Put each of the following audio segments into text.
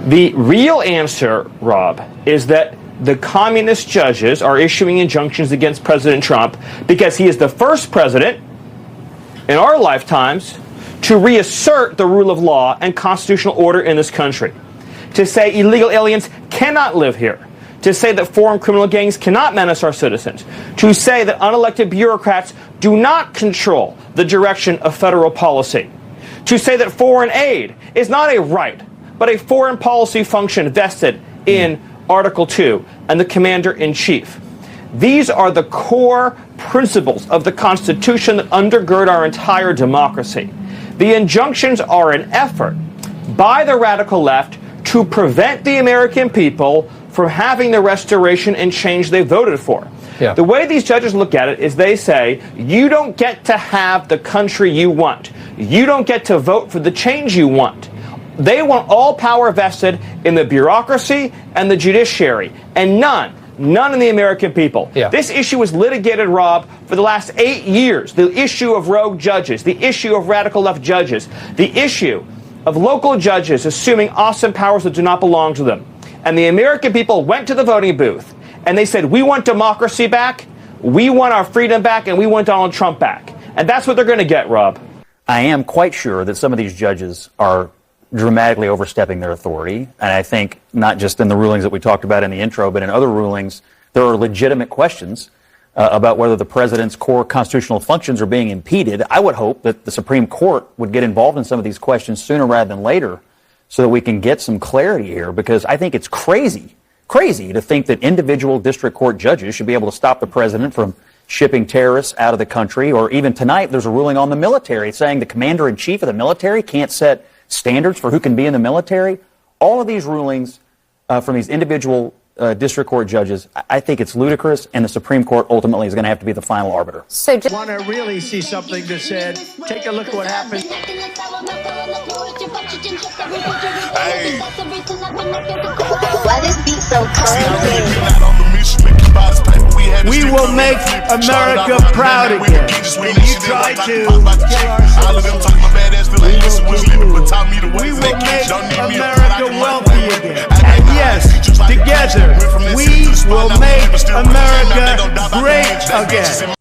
The real answer, Rob, is that the communist judges are issuing injunctions against President Trump because he is the first president in our lifetimes to reassert the rule of law and constitutional order in this country. To say illegal aliens cannot live here. To say that foreign criminal gangs cannot menace our citizens. To say that unelected bureaucrats do not control the direction of federal policy. To say that foreign aid is not a right, but a foreign policy function vested in Article 2 and the Commander-in-Chief. These are the core principles of the Constitution that undergird our entire democracy. The injunctions are an effort by the radical left to prevent the American people from having the restoration and change they voted for. Yeah. The way these judges look at it is they say, you don't get to have the country you want. You don't get to vote for the change you want. They want all power vested in the bureaucracy and the judiciary, and none in the American people. Yeah. This issue was litigated, Rob, for the last 8 years. The issue of rogue judges, the issue of radical left judges, the issue of local judges assuming awesome powers that do not belong to them. And the American people went to the voting booth and they said, we want democracy back, we want our freedom back, and we want Donald Trump back. And that's what they're going to get, Rob. I am quite sure that some of these judges are dramatically overstepping their authority. And I think not just in the rulings that we talked about in the intro, but in other rulings, there are legitimate questions about whether the president's core constitutional functions are being impeded. I would hope that the Supreme Court would get involved in some of these questions sooner rather than later so that we can get some clarity here, because I think it's crazy to think that individual district court judges should be able to stop the president from shipping terrorists out of the country. Or even tonight, there's a ruling on the military saying the commander-in-chief of the military can't set standards for who can be in the military. All of these rulings from these individual district court judges, I think it's ludicrous, and the Supreme Court ultimately is going to have to be the final arbiter. So want to really see something that said, take a look at what happened. Hey. Why this beat so crazy? We will make America proud again. And you try to kill our citizens. We will make America wealthy again. And yes, together, we will make America great again.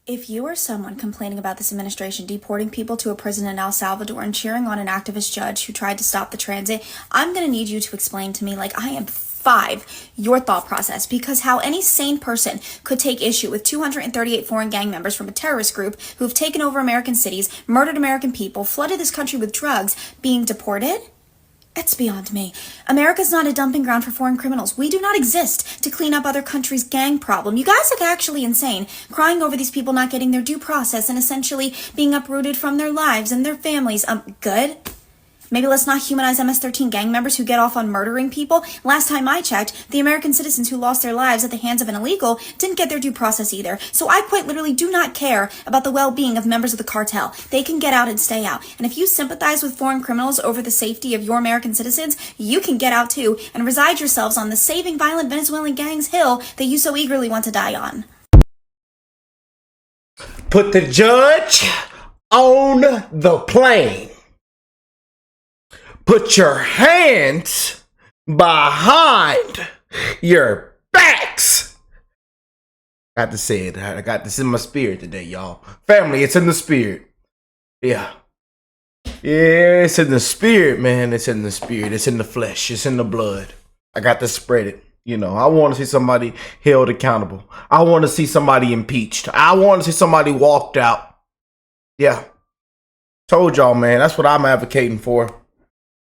If you are someone complaining about this administration deporting people to a prison in El Salvador and cheering on an activist judge who tried to stop the transit, I'm going to need you to explain to me, like I am 5, your thought process, because how any sane person could take issue with 238 foreign gang members from a terrorist group who've taken over American cities, murdered American people, flooded this country with drugs, being deported? It's beyond me. America's not a dumping ground for foreign criminals. We do not exist to clean up other countries' gang problem. You guys look actually insane, crying over these people not getting their due process and essentially being uprooted from their lives and their families. Good? Maybe let's not humanize MS-13 gang members who get off on murdering people. Last time I checked, the American citizens who lost their lives at the hands of an illegal didn't get their due process either. So I quite literally do not care about the well-being of members of the cartel. They can get out and stay out. And if you sympathize with foreign criminals over the safety of your American citizens, you can get out too and reside yourselves on the saving violent Venezuelan gangs hill that you so eagerly want to die on. Put the judge on the plane. Put your hands behind your backs. I got to say it. I got this in my spirit today, y'all. Family, it's in the spirit. Yeah. Yeah, it's in the spirit, man. It's in the spirit. It's in the flesh. It's in the blood. I got to spread it. You know, I want to see somebody held accountable. I want to see somebody impeached. I want to see somebody walked out. Yeah. Told y'all, man. That's what I'm advocating for.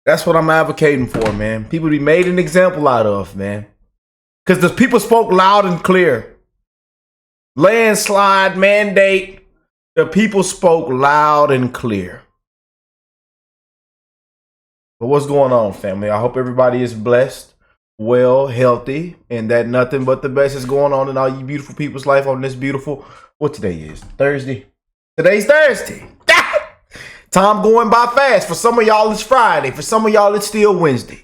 That's what I'm advocating for, man. People be made an example out of, man. Because the people spoke loud and clear. Landslide mandate. The people spoke loud and clear. But what's going on, family? I hope everybody is blessed, well, healthy, and that nothing but the best is going on in all you beautiful people's life on this beautiful, what today is? Thursday. Today's Thursday. Time going by fast. For some of y'all, it's Friday. For some of y'all, it's still Wednesday.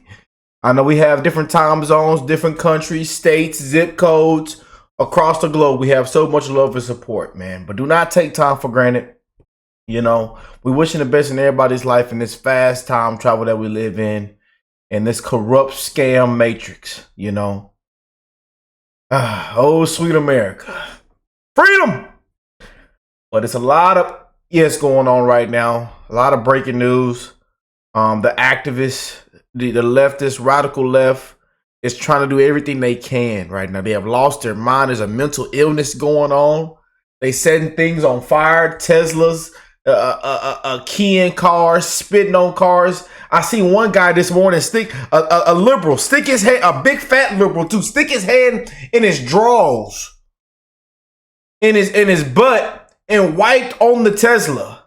I know we have different time zones, different countries, states, zip codes across the globe. We have so much love and support, man. But do not take time for granted. You know, we're wishing the best in everybody's life in this fast time travel that we live in. in this corrupt scam matrix, you know. Oh, sweet America. Freedom! But it's a lot of going on right now. A lot of breaking news. The activists, the leftist, radical left, is trying to do everything they can right now. They have lost their mind. There's a mental illness going on. They setting things on fire. Teslas, keying cars, spitting on cars. I seen one guy this morning a liberal stick his head, a big fat liberal too, stick his hand in his drawers, in his butt, and wiped on the Tesla.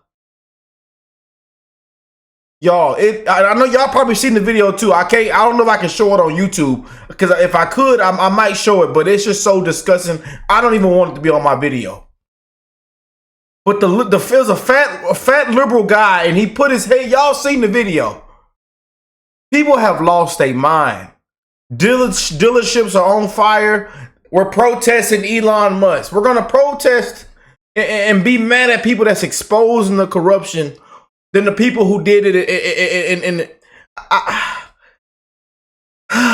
Y'all, I know y'all probably seen the video too. I don't know if I can show it on YouTube, because if I could, I might show it, but it's just so disgusting. I don't even want it to be on my video. But there's a fat liberal guy, and he put his head. Y'all seen the video? People have lost their mind. Dealerships are on fire. We're protesting Elon Musk. We're gonna protest and be mad at people that's exposing the corruption than the people who did it. I'm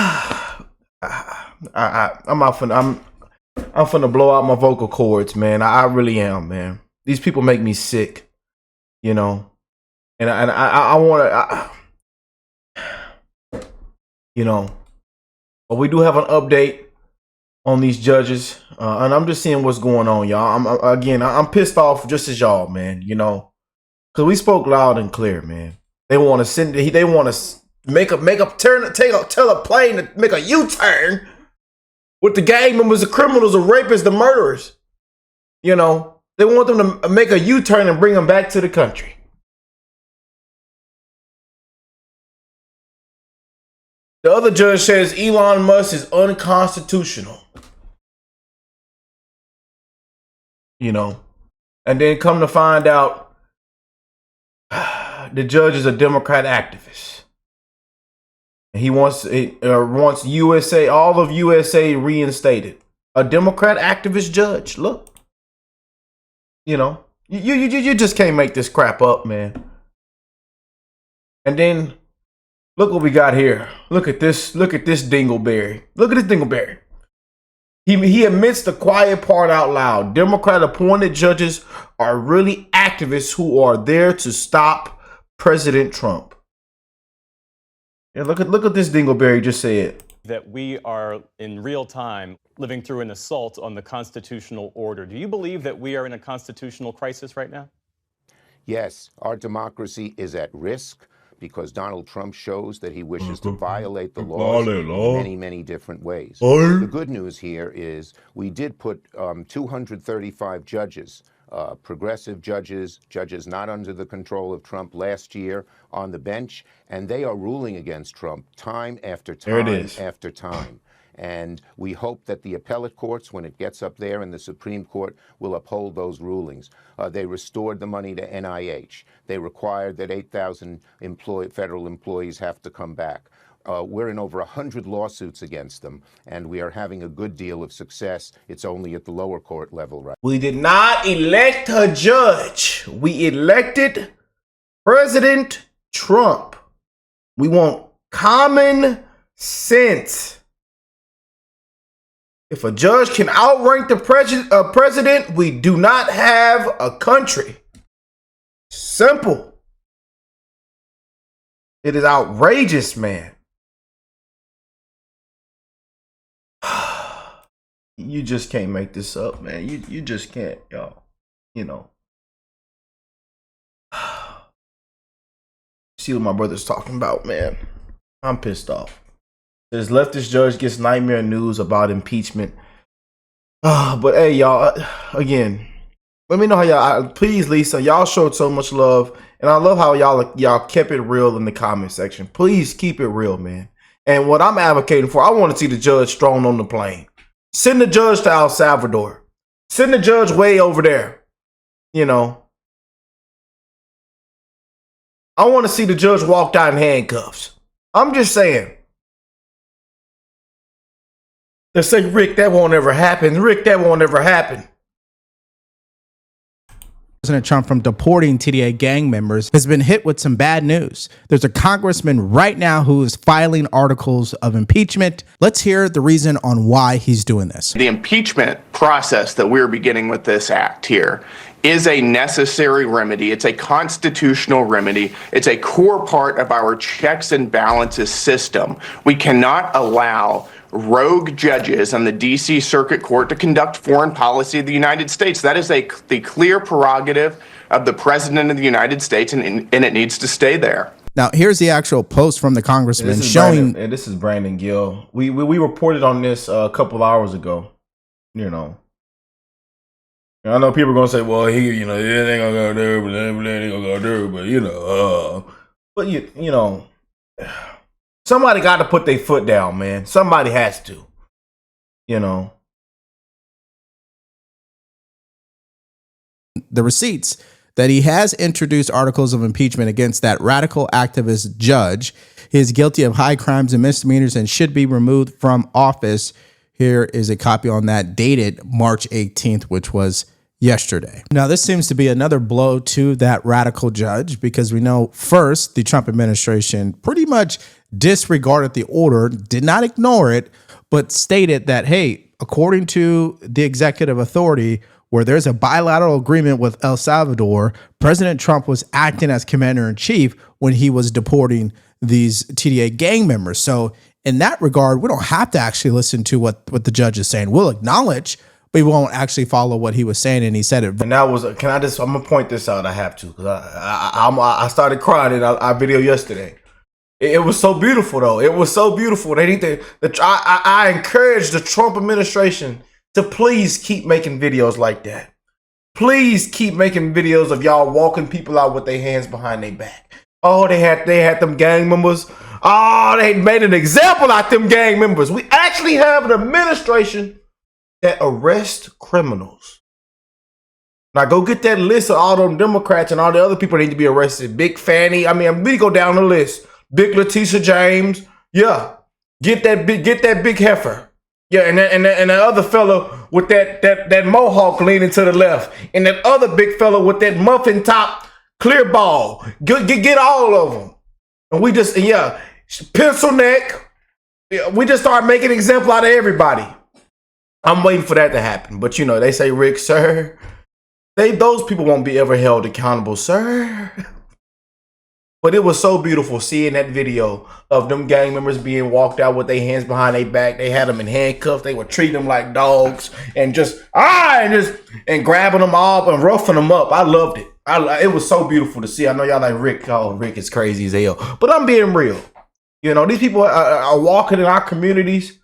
finna blow out my vocal cords, man. I really am, man. These people make me sick, you know. And I want to, you know. But we do have an update on these judges, and I'm just seeing what's going on, y'all. I'm pissed off just as y'all, man. You know. Cause we spoke loud and clear, man. They want to they want to tell a plane to make a U-turn with the gang members, the criminals, the rapists, the murderers. You know, they want them to make a U-turn and bring them back to the country. The other judge says Elon Musk is unconstitutional. You know, and then come to find out, the judge is a Democrat activist. He wants USA, all of USA reinstated. A Democrat activist judge. Look, you know, you just can't make this crap up, man. And then look what we got here. Look at this. Look at this dingleberry. Look at this dingleberry. He admits the quiet part out loud. Democrat appointed judges are really activists who are there to stop President Trump. Yeah, look at this dingleberry just said. That we are in real time living through an assault on the constitutional order. Do you believe that we are in a constitutional crisis right now? Yes, our democracy is at risk because Donald Trump shows that he wishes to violate the laws in many, many different ways. The good news here is we did put 235 judges, progressive judges, judges not under the control of Trump last year on the bench, and they are ruling against Trump time after time after time. And we hope that the appellate courts, when it gets up there in the Supreme Court, will uphold those rulings. They restored the money to NIH. They required that 8,000 federal employees have to come back. We're in over 100 lawsuits against them, and we are having a good deal of success. It's only at the lower court level, right? We did not elect a judge. We elected President Trump. We want common sense. If a judge can outrank the president, we do not have a country. Simple. It is outrageous, man. You just can't make this up, man. You just can't, y'all. You know. See what my brother's talking about, man. I'm pissed off. This leftist judge gets nightmare news about impeachment. But hey, y'all, again, let me know how y'all, please, Lisa, y'all showed so much love. And I love how y'all kept it real in the comment section. Please keep it real, man. And what I'm advocating for, I want to see the judge thrown on the plane. Send the judge to El Salvador. Send the judge way over there. You know. I want to see the judge walked out in handcuffs. I'm just saying. They say, Rick, that won't ever happen. Rick, that won't ever happen. President Trump from deporting TDA gang members has been hit with some bad news. There's a congressman right now who is filing articles of impeachment. Let's hear the reason on why he's doing this. The impeachment process that we're beginning with this act here is a necessary remedy. It's a constitutional remedy. It's a core part of our checks and balances system. We cannot allow rogue judges on the D.C. Circuit Court to conduct foreign policy of the United States. That is the clear prerogative of the President of the United States, and it needs to stay there. Now, here's the actual post from the congressman showing... This is Brandon Gill. We reported on this a couple hours ago, you know. I know people are going to say, well, it ain't going to do, but it ain't going to do, but, you know... Somebody got to put their foot down, man. Somebody has to, you know. The receipts that he has introduced articles of impeachment against that radical activist judge. He is guilty of high crimes and misdemeanors and should be removed from office. Here is a copy on that dated March 18th, which was yesterday. Now, this seems to be another blow to that radical judge because we know first the Trump administration pretty much disregarded the order, did not ignore it, but stated that, hey, according to the executive authority, where there's a bilateral agreement with El Salvador, President Trump was acting as commander-in-chief when he was deporting these TDA gang members. So in that regard, we don't have to actually listen to what the judge is saying. We'll acknowledge, but we won't actually follow what he was saying, and he said it. And that was, I'm gonna point this out. I have to, because I started crying in our video yesterday. It was so beautiful, though. It was so beautiful. They need to. I encourage the Trump administration to please keep making videos like that. Please keep making videos of y'all walking people out with their hands behind their back. Oh, they had them gang members. Oh, they made an example out them gang members. We actually have an administration that arrests criminals. Now go get that list of all them Democrats and all the other people that need to be arrested. Big Fanny. I mean, we go down the list. Big Letitia James. Yeah. Get that big heifer. Yeah, and the other fellow with that mohawk leaning to the left. And that other big fellow with that muffin top clear ball. Get all of them. And we just, pencil neck. Yeah, we just start making an example out of everybody. I'm waiting for that to happen. But they say, Rick, sir, those people won't be ever held accountable, sir. But it was so beautiful seeing that video of them gang members being walked out with their hands behind their back. They had them in handcuffs. They were treating them like dogs and and grabbing them up and roughing them up. I loved it. It was so beautiful to see. I know y'all like Rick. Oh, Rick is crazy as hell. But I'm being real. These people are walking in our communities.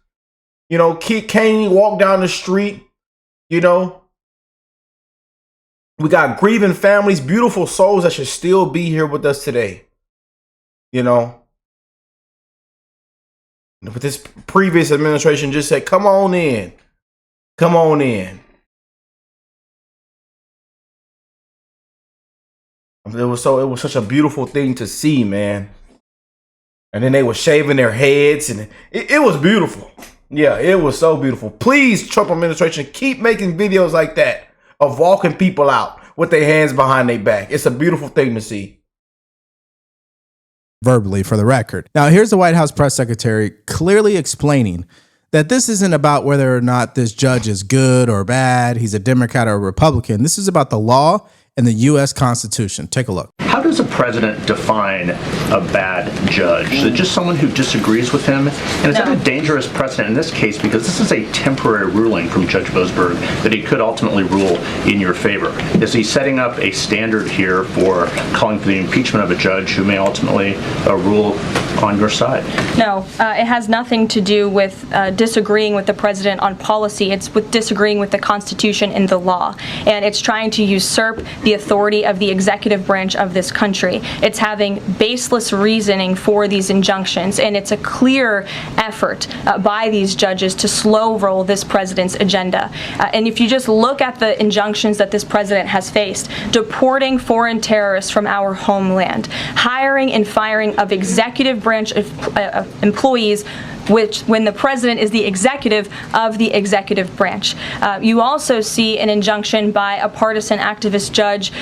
Can't walk down the street. We got grieving families, beautiful souls that should still be here with us today. But this previous administration just said, come on in. Come on in. It was such a beautiful thing to see, man. And then they were shaving their heads and it was beautiful. Yeah, it was so beautiful. Please, Trump administration, keep making videos like that of walking people out with their hands behind their back. It's a beautiful thing to see. Verbally, for the record. Now, here's the White House press secretary clearly explaining that this isn't about whether or not this judge is good or bad. He's a Democrat or a Republican. This is about the law and the U.S. Constitution. Take a look. How does a president define a bad judge? Is it just someone who disagrees with him? And is that a dangerous precedent in this case? Because this is a temporary ruling from Judge Boasberg that he could ultimately rule in your favor. Is he setting up a standard here for calling for the impeachment of a judge who may ultimately rule on your side? No, it has nothing to do with disagreeing with the president on policy. It's with disagreeing with the Constitution and the law. And it's trying to usurp the authority of the executive branch of this this country. It's having baseless reasoning for these injunctions, and it's a clear effort by these judges to slow roll this president's agenda. And if you just look at the injunctions that this president has faced, deporting foreign terrorists from our homeland, hiring and firing of executive branch employees, which when the president is the executive of the executive branch. You also see an injunction by a partisan activist judge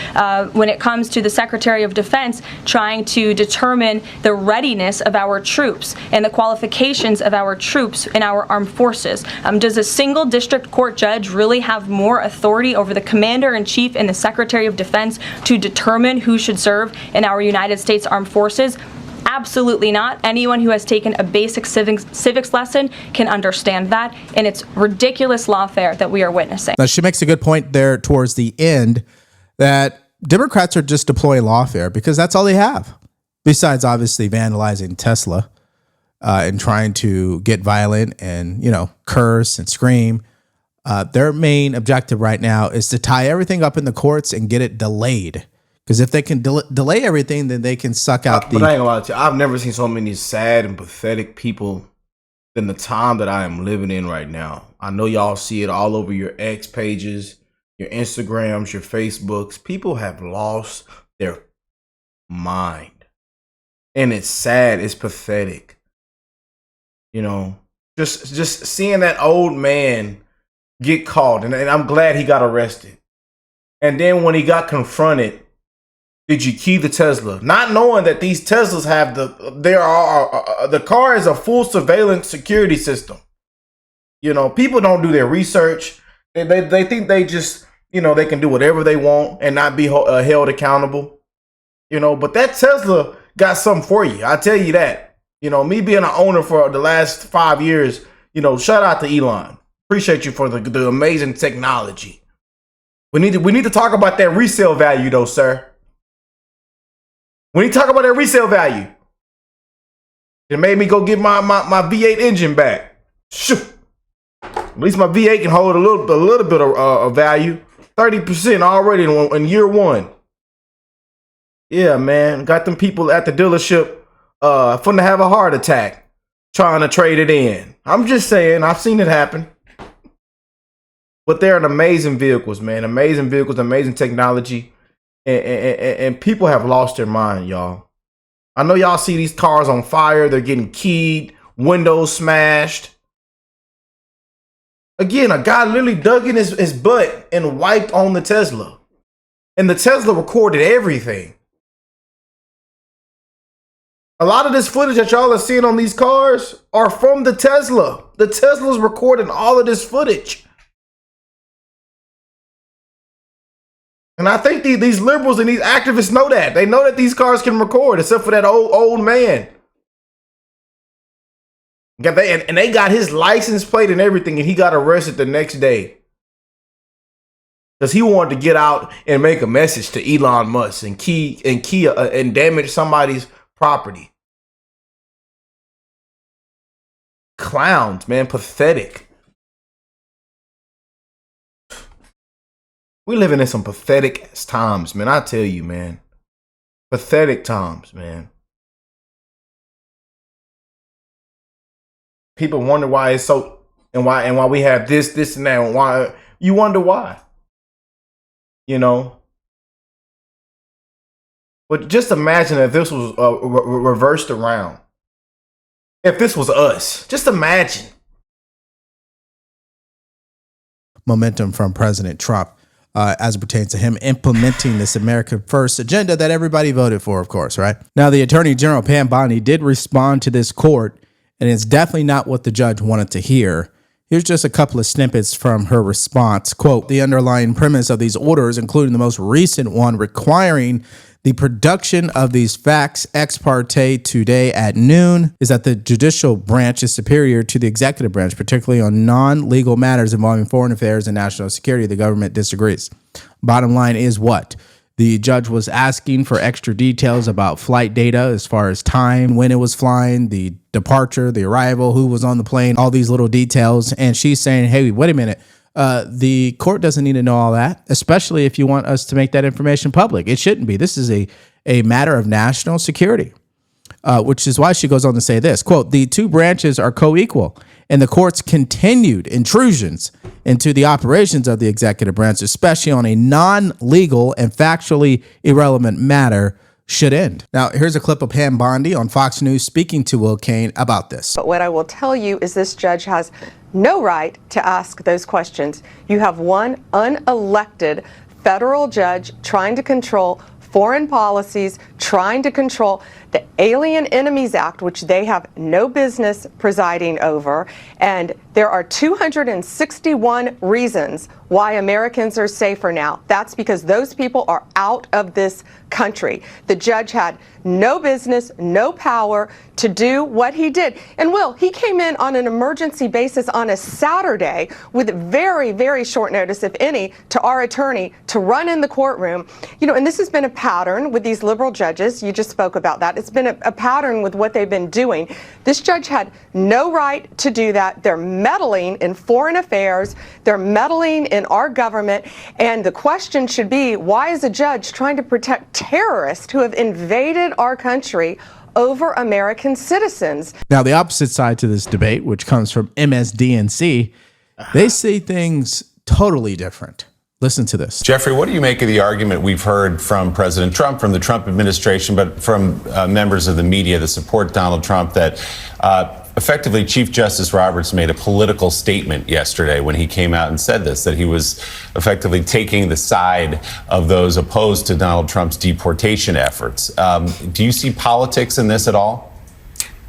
when it comes to the Secretary of Defense trying to determine the readiness of our troops and the qualifications of our troops in our armed forces. Does a single district court judge really have more authority over the Commander-in-Chief and the Secretary of Defense to determine who should serve in our United States Armed Forces? Absolutely not. Anyone who has taken a basic civics lesson can understand that, and it's ridiculous lawfare that we are witnessing. Now, she makes a good point there towards the end that Democrats are just deploying lawfare because that's all they have, besides obviously vandalizing Tesla and trying to get violent and, curse and scream. Their main objective right now is to tie everything up in the courts and get it delayed. Because if they can delay everything, then they can suck out the... But I ain't gonna lie to you. I've never seen so many sad and pathetic people than the time that I am living in right now. I know y'all see it all over your X pages, your Instagrams, your Facebooks. People have lost their mind. And it's sad. It's pathetic. Just seeing that old man get caught. And I'm glad he got arrested. And then when he got confronted, did you key the Tesla? Not knowing that these Teslas have the car is a full surveillance security system. People don't do their research. They think they just, they can do whatever they want and not be held accountable. But that Tesla got something for you. I tell you that. Me being an owner for the last 5 years, shout out to Elon. Appreciate you for the amazing technology. We need to talk about that resale value though, sir. When you talk about that resale value, it made me go get my V8 engine back. Shoot. At least my V8 can hold a little bit of value. 30% already in year one. Yeah, man. Got them people at the dealership finna have a heart attack trying to trade it in. I'm just saying, I've seen it happen. But they're an amazing vehicles, man. Amazing vehicles, amazing technology. And people have lost their mind, y'all. I know y'all see these cars on fire. They're getting keyed, windows smashed. Again, a guy literally dug in his butt and wiped on the Tesla. And the Tesla recorded everything. A lot of this footage that y'all are seeing on these cars are from the Tesla. The Tesla's recording all of this footage. And I think these liberals and these activists know that. They know that these cars can record, except for that old man. And they got his license plate and everything, and he got arrested the next day. Because he wanted to get out and make a message to Elon Musk and damage somebody's property. Clowns, man. Pathetic. We living in some pathetic times, man. I tell you, man. Pathetic times, man. People wonder why it's so and why we have this and that, and why you wonder why. But just imagine if this was reversed around. If this was us. Just imagine. Momentum from President Trump. As it pertains to him implementing this America First agenda that everybody voted for, of course, right? Now, the Attorney General, Pam Bondi, did respond to this court, and it's definitely not what the judge wanted to hear. Here's just a couple of snippets from her response. Quote, the underlying premise of these orders, including the most recent one requiring the production of these facts ex parte today at noon, is that the judicial branch is superior to the executive branch, particularly on non-legal matters involving foreign affairs and national security. The government disagrees. Bottom line is what? The judge was asking for extra details about flight data as far as time, when it was flying, the departure, the arrival, who was on the plane, all these little details. And she's saying, hey, wait a minute. The court doesn't need to know all that, especially if you want us to make that information public. It shouldn't be. This is a matter of national security, which is why she goes on to say this, quote, the two branches are co-equal, and the court's continued intrusions into the operations of the executive branch, especially on a non-legal and factually irrelevant matter, should end. Now, here's a clip of Pam Bondi on Fox News speaking to Will Cain about this. But what I will tell you is this judge has no right to ask those questions. You have one unelected federal judge trying to control foreign policies, trying to control the Alien Enemies Act, which they have no business presiding over. And there are 261 reasons why Americans are safer now. That's because those people are out of this country. The judge had no business, no power to do what he did. And Will, he came in on an emergency basis on a Saturday with very, very short notice, if any, to our attorney to run in the courtroom. You know, and this has been a pattern with these liberal judges. You just spoke about that. It's been a pattern with what they've been doing. This judge had no right to do that. They're meddling in foreign affairs. They're meddling in our government. And the question should be, why is a judge trying to protect terrorists who have invaded our country over American citizens? Now, the opposite side to this debate, which comes from MSDNC, they see things totally different. Listen to this. Jeffrey, what do you make of the argument we've heard from President Trump, from the Trump administration, but from members of the media that support Donald Trump, that effectively Chief Justice Roberts made a political statement yesterday when he came out and said this, that he was effectively taking the side of those opposed to Donald Trump's deportation efforts. Do you see politics in this at all?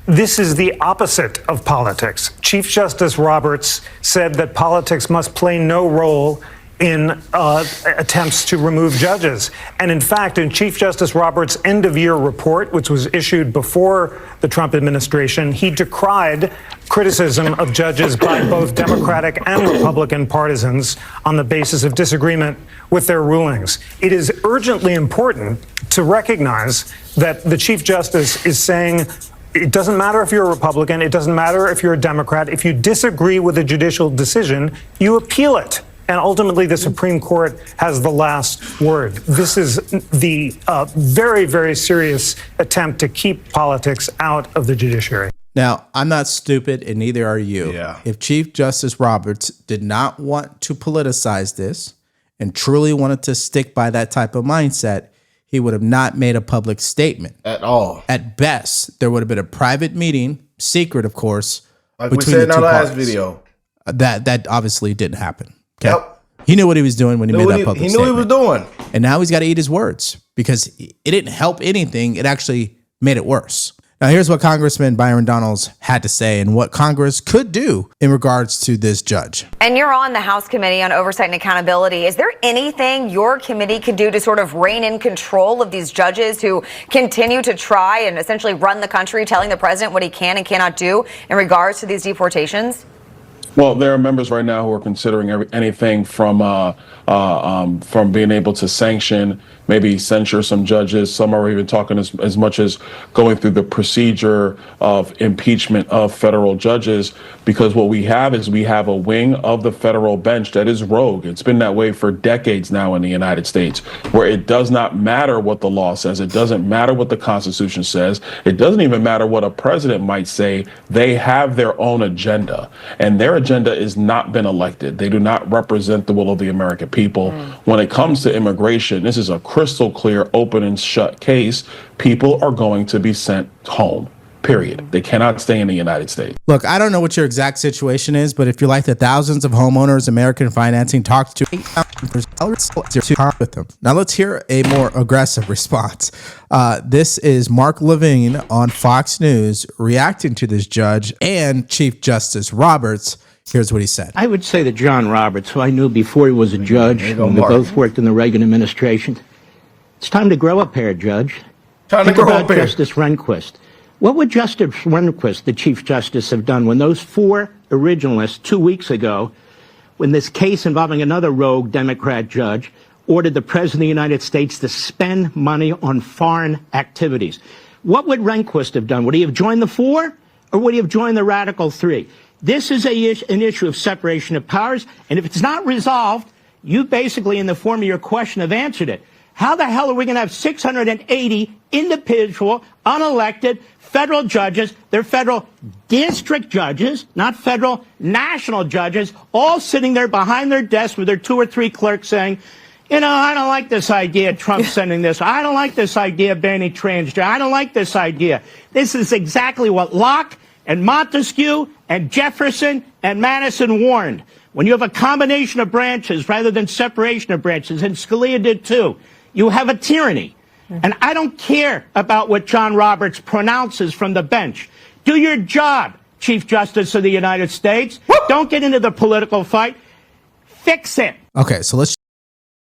This is the opposite of politics. Chief Justice Roberts said that politics must play no role in attempts to remove judges. And in fact, in Chief Justice Roberts' end-of-year report, which was issued before the Trump administration, he decried criticism of judges by both Democratic and Republican partisans on the basis of disagreement with their rulings. It is urgently important to recognize that the Chief Justice is saying it doesn't matter if you're a Republican, it doesn't matter if you're a Democrat. If you disagree with a judicial decision, you appeal it. And ultimately, the Supreme Court has the last word. This is the very, very serious attempt to keep politics out of the judiciary. Now, I'm not stupid, and neither are you. Yeah. If Chief Justice Roberts did not want to politicize this and truly wanted to stick by that type of mindset, he would have not made a public statement. At all. At best, there would have been a private meeting, secret, of course, like we between said in the our two last parties. video. That obviously didn't happen. Okay? Yep. He knew what he was doing when he made that public statement. statement. He knew what he was doing. And now he's got to eat his words because it didn't help anything. It actually made it worse. Now, here's what Congressman Byron Donalds had to say and what Congress could do in regards to this judge. And you're on the House Committee on Oversight and Accountability. Is there anything your committee could do to sort of rein in control of these judges who continue to try and essentially run the country, telling the president what he can and cannot do in regards to these deportations? Well, there are members right now who are considering anything from being able to sanction, maybe censure some judges. Some are even talking as much as going through the procedure of impeachment of federal judges, because what we have is we have a wing of the federal bench that is rogue. It's been that way for decades now in the United States, where it does not matter what the law says. It doesn't matter what the Constitution says. It doesn't even matter what a president might say. They have their own agenda, and their agenda is not been elected. They do not represent the will of the American people. When it comes to immigration, this is a crystal clear, open and shut case. People are going to be sent home. Period. They cannot stay in the United States. Look, I don't know what your exact situation is, but if you're like the thousands of homeowners American Financing talks to with them. Now let's hear a more aggressive response. This is Mark Levine on Fox News reacting to this judge and Chief Justice Roberts. Here's what he said. I would say that John Roberts, who I knew before he was a judge, and we both worked in the Reagan administration, it's time to grow up here, Judge. Think about Justice Rehnquist. What would Justice Rehnquist, the Chief Justice, have done when those four originalists 2 weeks ago, when this case involving another rogue Democrat judge, ordered the President of the United States to spend money on foreign activities? What would Rehnquist have done? Would he have joined the four, or would he have joined the radical three? This is an issue of separation of powers, and if it's not resolved, you basically, in the form of your question, have answered it. How the hell are we going to have 680 individual, unelected federal judges? They're federal district judges, not federal national judges, all sitting there behind their desk with their 2 or 3 clerks saying, you know, I don't like this idea of Trump sending this. I don't like this idea of banning transgender. I don't like this idea. This is exactly what Locke and Montesquieu and Jefferson and Madison warned. When you have a combination of branches rather than separation of branches, and Scalia did too, you have a tyranny. And I don't care about what John Roberts pronounces from the bench. Do your job, Chief Justice of the United States. Don't get into the political fight. Fix it. Okay, so let's.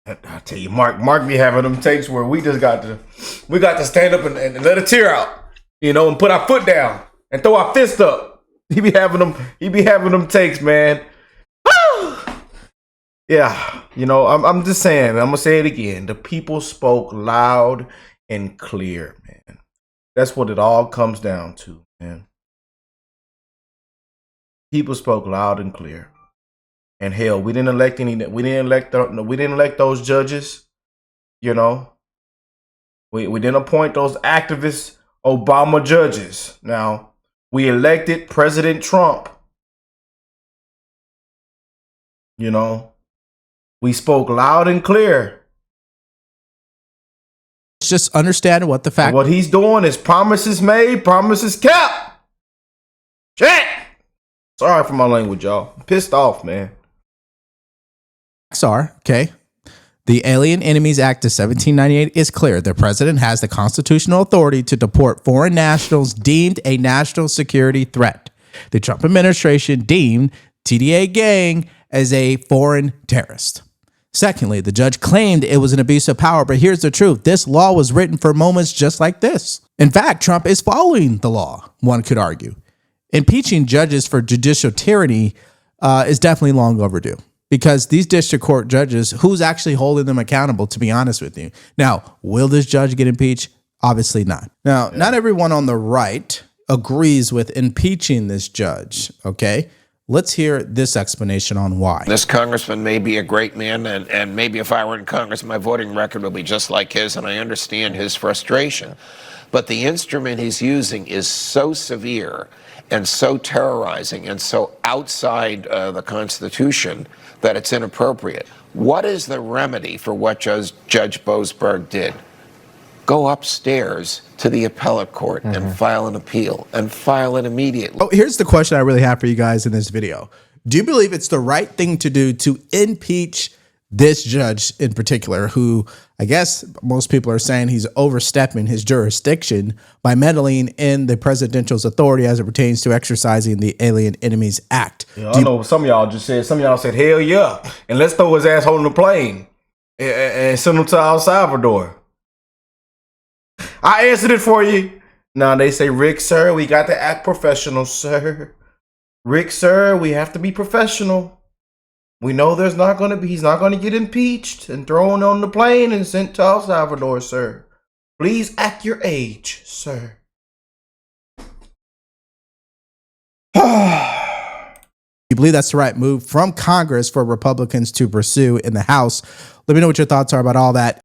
I tell you, Mark be having them takes where we got to stand up and let a tear out, you know, and put our foot down and throw our fist up. He be having them takes, man. Yeah, you know, I'm just saying, I'm gonna say it again. The people spoke loud and clear, man. That's what it all comes down to, man. People spoke loud and clear. And hell, we didn't elect those judges, you know. We didn't appoint those activist Obama judges. Now, we elected President Trump. You know, we spoke loud and clear. Just understand what the fact. What he's doing is promises made, promises kept. Shit. Sorry for my language, y'all. I'm pissed off, man. Are, okay. The Alien Enemies Act of 1798 is clear. The president has the constitutional authority to deport foreign nationals deemed a national security threat. The Trump administration deemed TDA gang as a foreign terrorist. Secondly, the judge claimed it was an abuse of power, but here's the truth. This law was written for moments just like this. In fact, Trump is following the law, one could argue. Impeaching judges for judicial tyranny is definitely long overdue. Because these district court judges, who's actually holding them accountable, to be honest with you? Now, will this judge get impeached? Obviously not. Now, not everyone on the right agrees with impeaching this judge, okay? Let's hear this explanation on why. This congressman may be a great man, and maybe if I were in Congress, my voting record would be just like his, and I understand his frustration. But the instrument he's using is so severe and so terrorizing and so outside the Constitution that it's inappropriate. What is the remedy for what Judge Boasberg did? Go upstairs to the appellate court and file an appeal, and file it immediately. Oh, here's the question I really have for you guys in this video. Do you believe it's the right thing to do to impeach this judge in particular, who I guess most people are saying he's overstepping his jurisdiction by meddling in the presidential's authority as it pertains to exercising the Alien Enemies Act? Yeah, I know some of y'all just said, some of y'all said, hell yeah, and let's throw his asshole in the plane and send him to El Salvador. I answered it for you. Now they say, Rick, sir, we got to act professional, sir. Rick, sir, we have to be professional. We know he's not going to get impeached and thrown on the plane and sent to El Salvador, sir. Please act your age, sir. You believe that's the right move from Congress for Republicans to pursue in the House? Let me know what your thoughts are about all that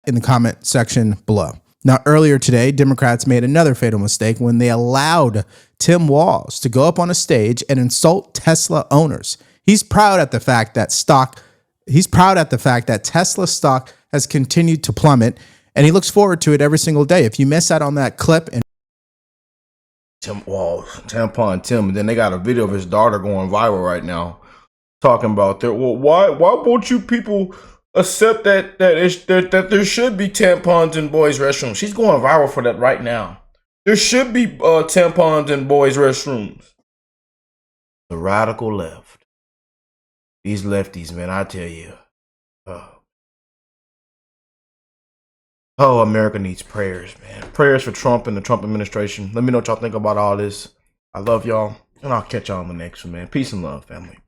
in the comment section below. Now, earlier today, Democrats made another fatal mistake when they allowed Tim Walz to go up on a stage and insult Tesla owners. He's proud at the fact that Tesla stock has continued to plummet, and he looks forward to it every single day. If you miss out on that clip, and Tim Walz, Tampon Tim, and then they got a video of his daughter going viral right now, talking about that. Well, why won't you people accept that there should be tampons in boys' restrooms? She's going viral for that right now. There should be tampons in boys' restrooms. The radical left. These lefties, man, I tell you. Oh, America needs prayers, man. Prayers for Trump and the Trump administration. Let me know what y'all think about all this. I love y'all, and I'll catch y'all on the next one, man. Peace and love, family.